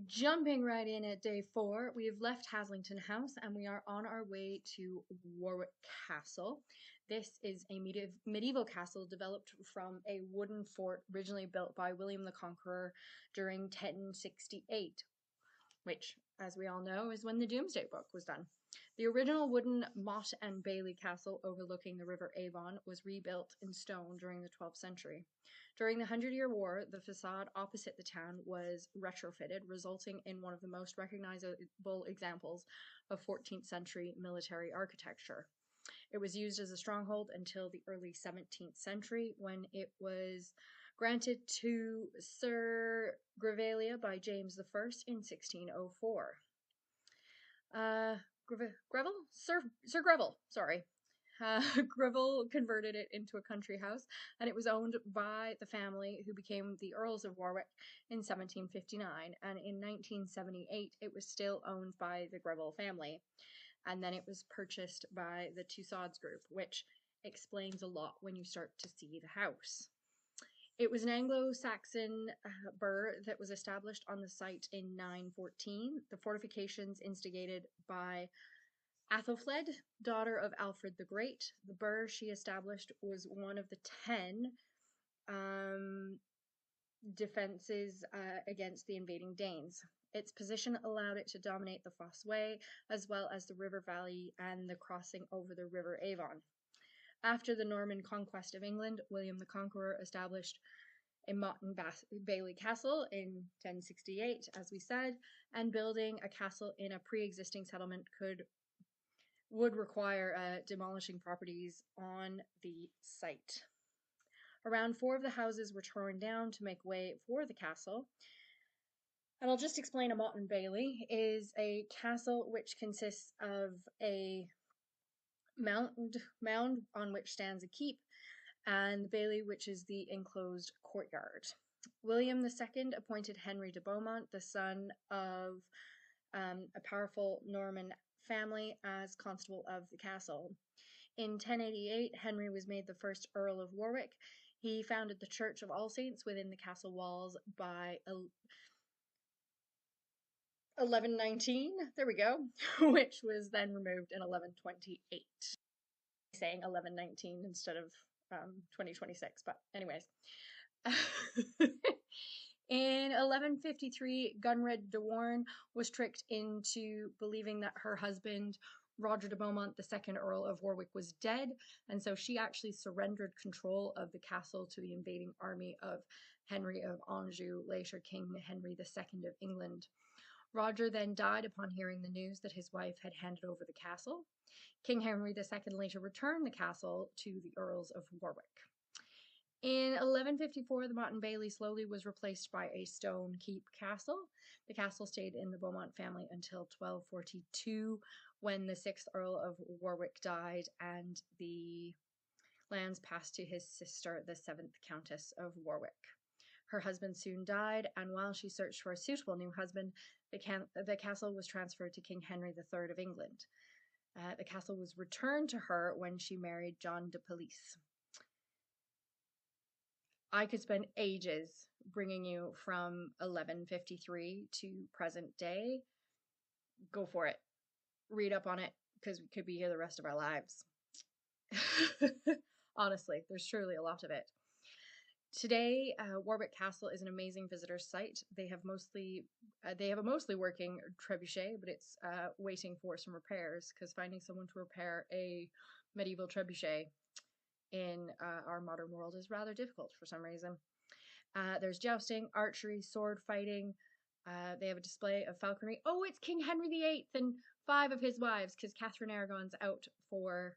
Jumping right in at day 4, we've left Haslington House and we are on our way to Warwick Castle. This is a medieval castle developed from a wooden fort originally built by William the Conqueror during 1068, which, as we all know, is when the Domesday Book was done. The original wooden Motte and Bailey castle overlooking the River Avon was rebuilt in stone during the 12th century. During the Hundred-Year War, the facade opposite the town was retrofitted, resulting in one of the most recognizable examples of 14th century military architecture. It was used as a stronghold until the early 17th century when it was granted to Sir Greville by James I in 1604. Greville? Sir Greville, sorry. Greville converted it into a country house, and it was owned by the family who became the Earls of Warwick in 1759, and in 1978 it was still owned by the Greville family, and then it was purchased by the Tussauds Group, which explains a lot when you start to see the house. It was an Anglo-Saxon burgh that was established on the site in 914. The fortifications instigated by Athelfled, daughter of Alfred the Great. The burgh she established was one of the 10 defenses against the invading Danes. Its position allowed it to dominate the Fosse Way, as well as the river valley and the crossing over the River Avon. After the Norman conquest of England, William the Conqueror established a Motte and Bailey castle in 1068, as we said, and building a castle in a pre-existing settlement would require demolishing properties on the site. Around 4 of the houses were torn down to make way for the castle. And I'll just explain a Motte and Bailey is a castle which consists of a mound on which stands a keep, and the Bailey, which is the enclosed courtyard. William II appointed Henry de Beaumont, the son of a powerful Norman family, as constable of the castle. In 1088, Henry was made the first Earl of Warwick. He founded the Church of All Saints within the castle walls by 1119, there we go, which was then removed in 1128. Saying 1119 instead of 2026, but anyways. In 1153, Gunred de Warne was tricked into believing that her husband, Roger de Beaumont, the second Earl of Warwick, was dead, and so she actually surrendered control of the castle to the invading army of Henry of Anjou, later King Henry II of England. Roger then died upon hearing the news that his wife had handed over the castle. King Henry II later returned the castle to the Earls of Warwick. In 1154, the Motte and Bailey slowly was replaced by a stone keep castle. The castle stayed in the Beaumont family until 1242, when the 6th Earl of Warwick died and the lands passed to his sister, the 7th Countess of Warwick. Her husband soon died, and while she searched for a suitable new husband, the castle was transferred to King Henry III of England. The castle was returned to her when she married John de Police. I could spend ages bringing you from 1153 to present day. Go for it. Read up on it, because we could be here the rest of our lives. Honestly, there's truly a lot of it. Today, Warwick Castle is an amazing visitor site. They have a mostly working trebuchet, but it's waiting for some repairs, because finding someone to repair a medieval trebuchet in our modern world is rather difficult for some reason. There's jousting, archery, sword fighting. They have a display of falconry. Oh, it's King Henry VIII and 5 of his wives, because Catherine Aragon's out for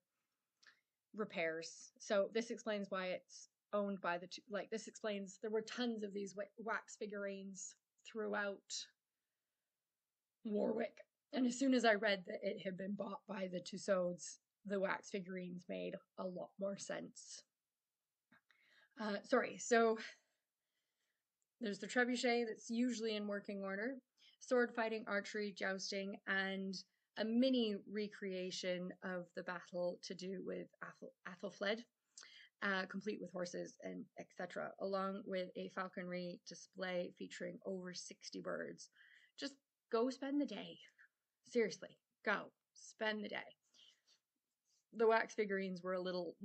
repairs. So this explains why it's owned by the two. Like, this explains there were tons of these wax figurines throughout Warwick. And as soon as I read that it had been bought by the Tussauds, the wax figurines made a lot more sense. So there's the trebuchet that's usually in working order, sword fighting, archery, jousting, and a mini recreation of the battle to do with Athelfled, complete with horses and etc., along with a falconry display featuring over 60 birds just go spend the day. Seriously, go spend the day. The wax figurines were a little,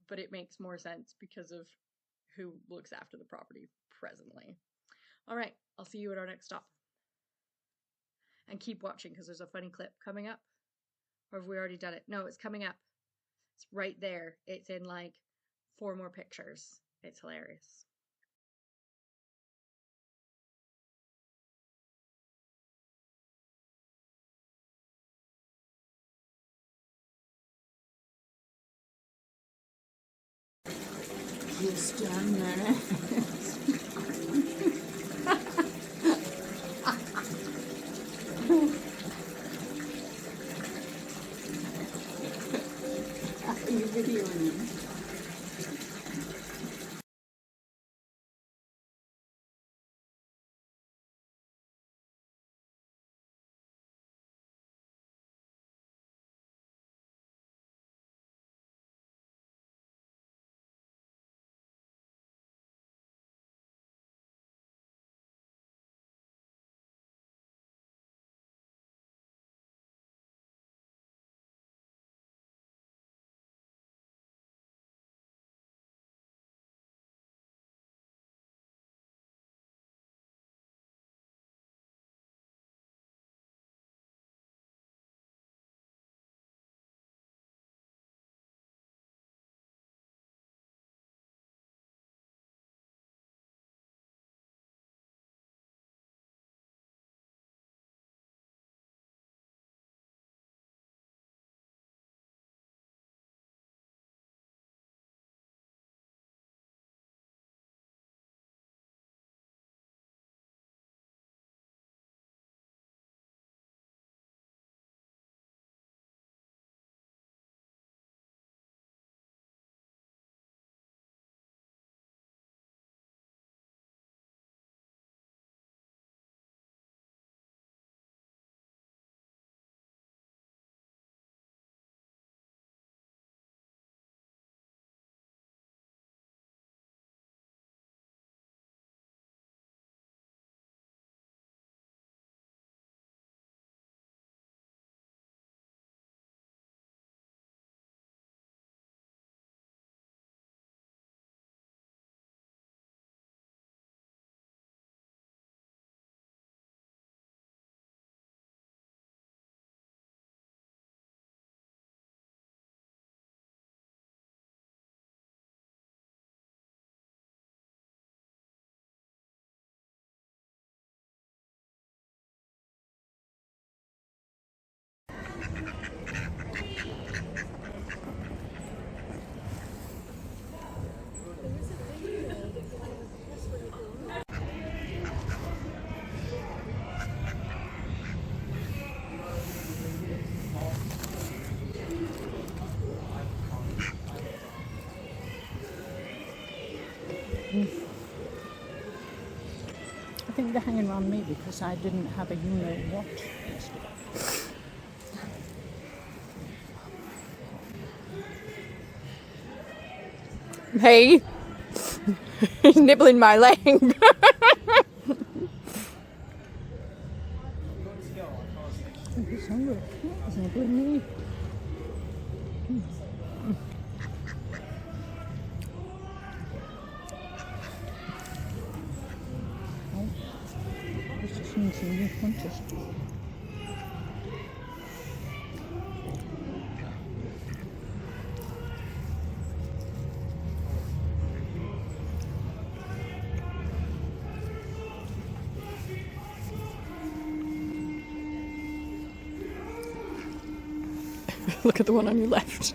but it makes more sense because of who looks after the property presently. All right, I'll see you at our next stop. And keep watching because there's a funny clip coming up. Or have we already done it? No, it's coming up. It's right there. It's in like 4 more pictures. It's hilarious. Yes, down there. Are you videoing me? I think they're hanging around me because I didn't have a what yesterday. Hey, he's nibbling my leg. He's hungry. He's nibbling me. This is something you contest. Look at the one on your left.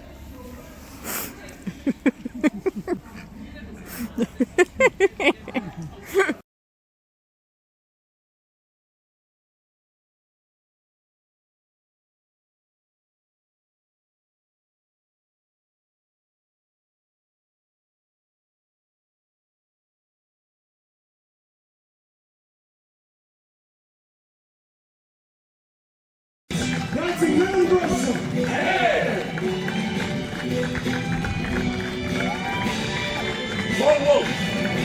That's incredible! Hey! Warwick,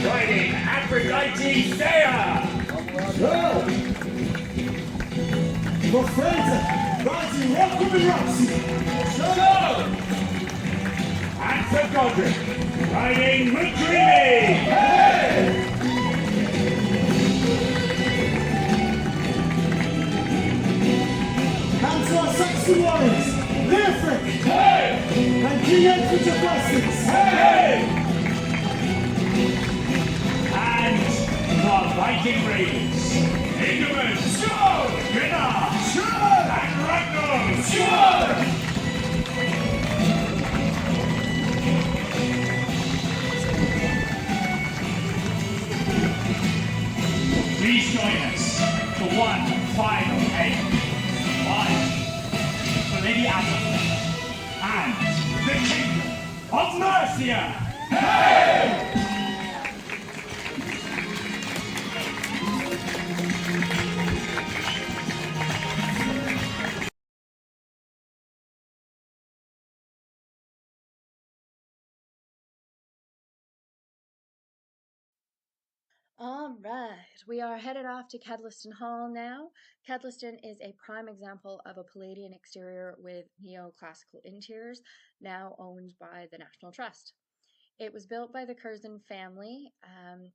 riding Aphrodite Saya! for Fraser, rising welcome and Roxy. So, and for Godric, riding McDreamy. Hey! And to our Saxon warriors, Leofric, Hey! and King Edward of Wessex. Hey! And the Viking Raiders, Ingeman, sure! Gunnar, sure! And Ragnar, sure! Please join us for one final aim. One for Lady Athelflaed and the Kingdom of Mercia. Hey! All right, we are headed off to Kedleston Hall now. Kedleston is a prime example of a Palladian exterior with neoclassical interiors, now owned by the National Trust. It was built by the Curzon family,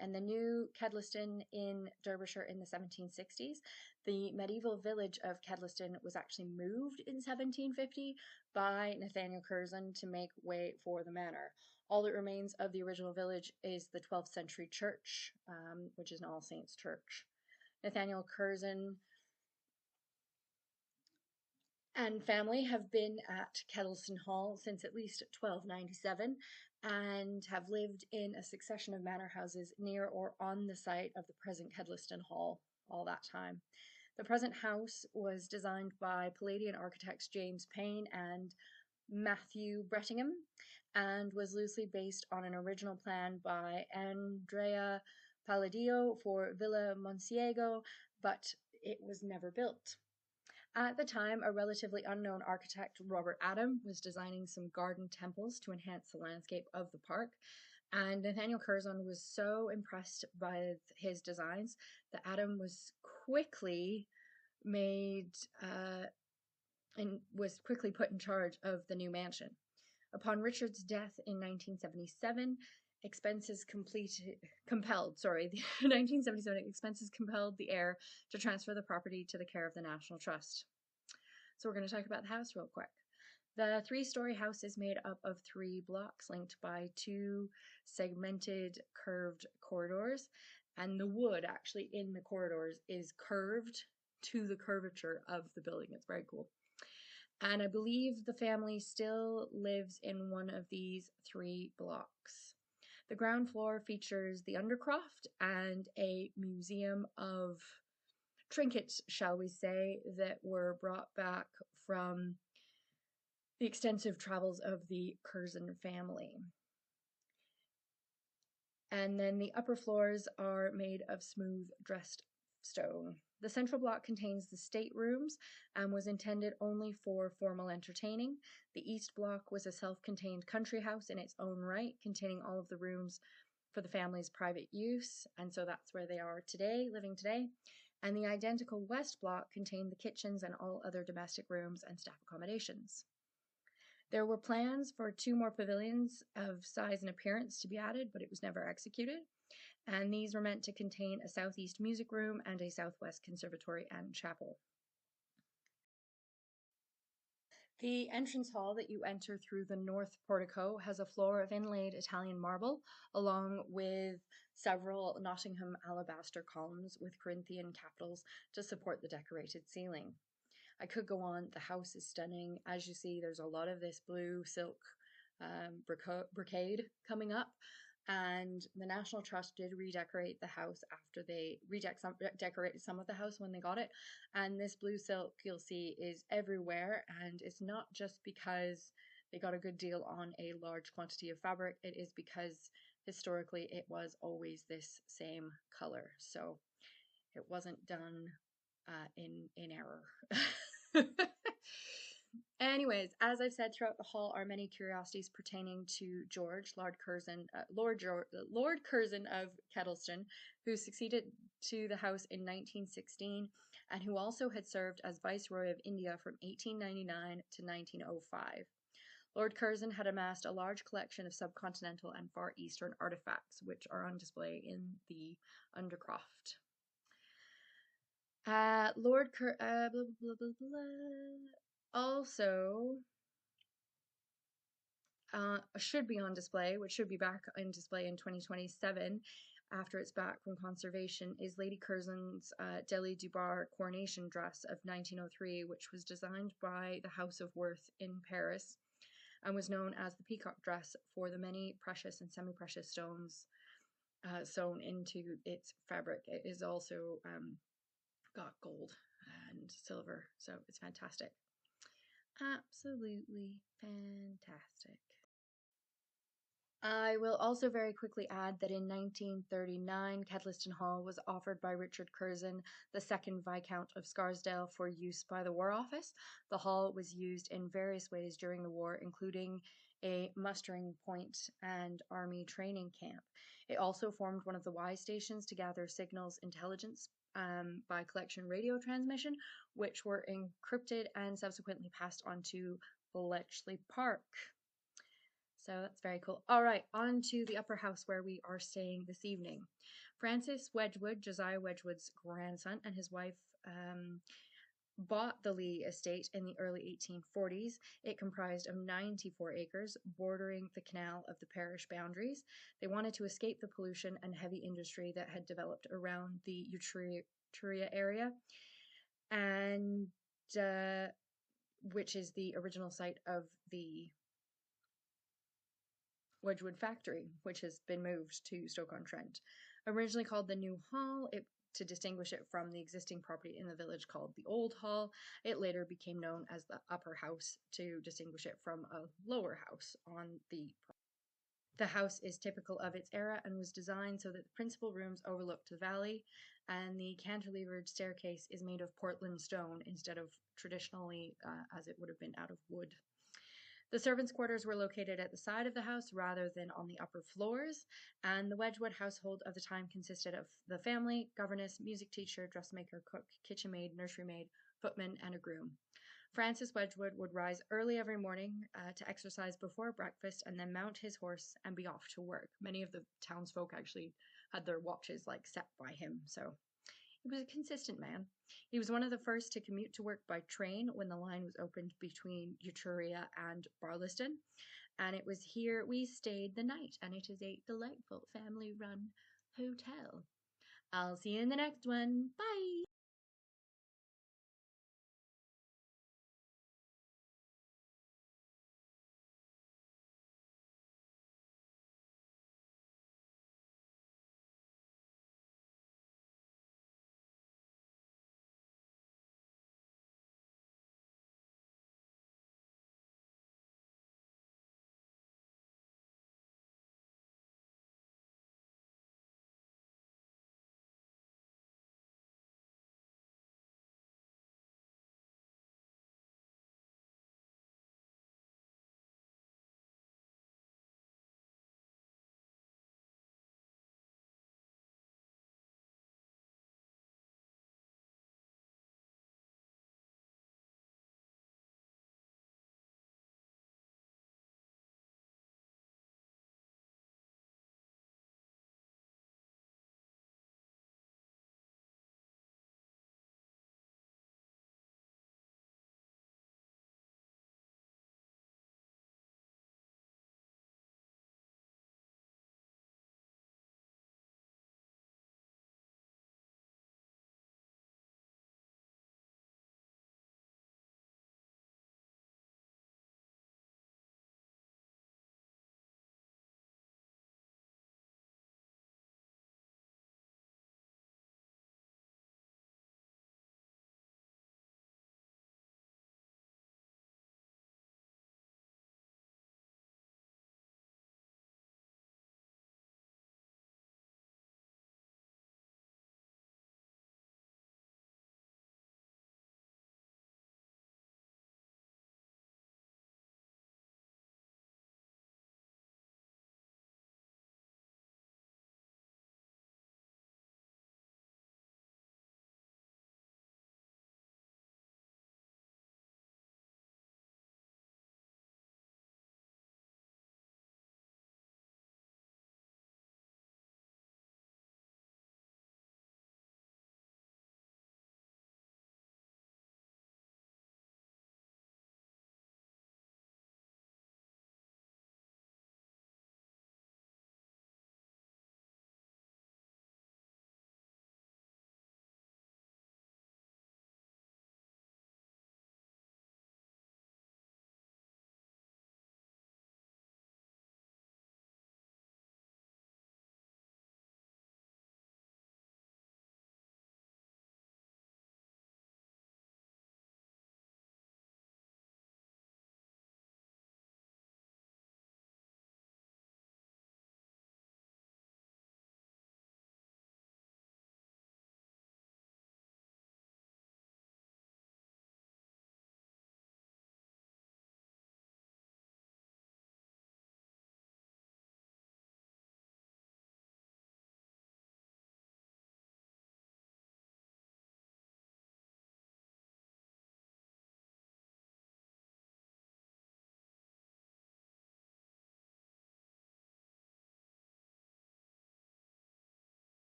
and the new Kedleston in Derbyshire in the 1760s. The medieval village of Kedleston was actually moved in 1750 by Nathaniel Curzon to make way for the manor. All that remains of the original village is the 12th century church, which is an All Saints church. Nathaniel Curzon and family have been at Kedleston Hall since at least 1297 and have lived in a succession of manor houses near or on the site of the present Kedleston Hall all that time. The present house was designed by Palladian architects James Payne and Matthew Brettingham and was loosely based on an original plan by Andrea Palladio for Villa Monsiego, but it was never built. At the time, a relatively unknown architect, Robert Adam, was designing some garden temples to enhance the landscape of the park, and Nathaniel Curzon was so impressed by his designs that Adam was quickly made and was quickly put in charge of the new mansion. Upon Richard's death in 1977, the 1977 expenses compelled the heir to transfer the property to the care of the National Trust. So we're going to talk about the house real quick. The three-story house is made up of 3 blocks linked by 2 segmented curved corridors, and the wood actually in the corridors is curved to the curvature of the building. It's very cool. And I believe the family still lives in one of these 3 blocks. The ground floor features the Undercroft and a museum of trinkets, shall we say, that were brought back from the extensive travels of the Curzon family. And then the upper floors are made of smooth dressed stone. The central block contains the staterooms and was intended only for formal entertaining. The east block was a self-contained country house in its own right, containing all of the rooms for the family's private use, and so that's where they are today, living today. And the identical west block contained the kitchens and all other domestic rooms and staff accommodations. There were plans for 2 more pavilions of size and appearance to be added, but it was never executed. And these were meant to contain a southeast music room and a southwest conservatory and chapel. The entrance hall that you enter through the north portico has a floor of inlaid Italian marble, along with several Nottingham alabaster columns with Corinthian capitals to support the decorated ceiling. I could go on. The house is stunning. As you see, there's a lot of this blue silk brocade coming up. And the National Trust did redecorate the house after they decorated some of the house when they got it. And this blue silk, you'll see, is everywhere. And it's not just because they got a good deal on a large quantity of fabric. It is because historically it was always this same color. So it wasn't done in error. Anyways, as I've said, throughout the hall are many curiosities pertaining to George, Lord Curzon of Kedleston, who succeeded to the house in 1916 and who also had served as Viceroy of India from 1899 to 1905. Lord Curzon had amassed a large collection of subcontinental and Far Eastern artifacts, which are on display in the Undercroft. Lord blah, blah, blah, blah, blah. Also should be on display, which should be back on display in 2027 after it's back from conservation, is Lady Curzon's Delhi Dubar coronation dress of 1903, which was designed by the House of Worth in Paris and was known as the peacock dress for the many precious and semi-precious stones sewn into its fabric. It is also got gold and silver, so it's fantastic. Absolutely fantastic. I will also very quickly add that in 1939, Kedleston Hall was offered by Richard Curzon, the second Viscount of Scarsdale, for use by the War Office. The hall was used in various ways during the war, including a mustering point and army training camp. It also formed one of the Y stations to gather signals intelligence by collection radio transmission, which were encrypted and subsequently passed on to Bletchley Park. So that's very cool. All right, on to the upper house where we are staying this evening. Francis Wedgwood, Josiah Wedgwood's grandson, and his wife bought the Lee estate in the early 1840s. It comprised of 94 acres bordering the canal of the parish boundaries. They wanted to escape the pollution and heavy industry that had developed around the Etruria area, and which is the original site of the Wedgwood factory, which has been moved to Stoke-on-Trent. Originally called the New Hall, to distinguish it from the existing property in the village called the Old Hall. It later became known as the Upper House to distinguish it from a lower house on the property. The house is typical of its era and was designed so that the principal rooms overlooked the valley, and the cantilevered staircase is made of Portland stone instead of traditionally as it would have been out of wood. The servants' quarters were located at the side of the house rather than on the upper floors, and the Wedgwood household of the time consisted of the family, governess, music teacher, dressmaker, cook, kitchen maid, nursery maid, footman, and a groom. Francis Wedgwood would rise early every morning to exercise before breakfast and then mount his horse and be off to work. Many of the townsfolk actually had their watches set by him, so he was a consistent man. He was one of the first to commute to work by train when the line was opened between Etruria and Barlaston, and it was here we stayed the night, and it is a delightful family-run hotel. I'll see you in the next one. Bye!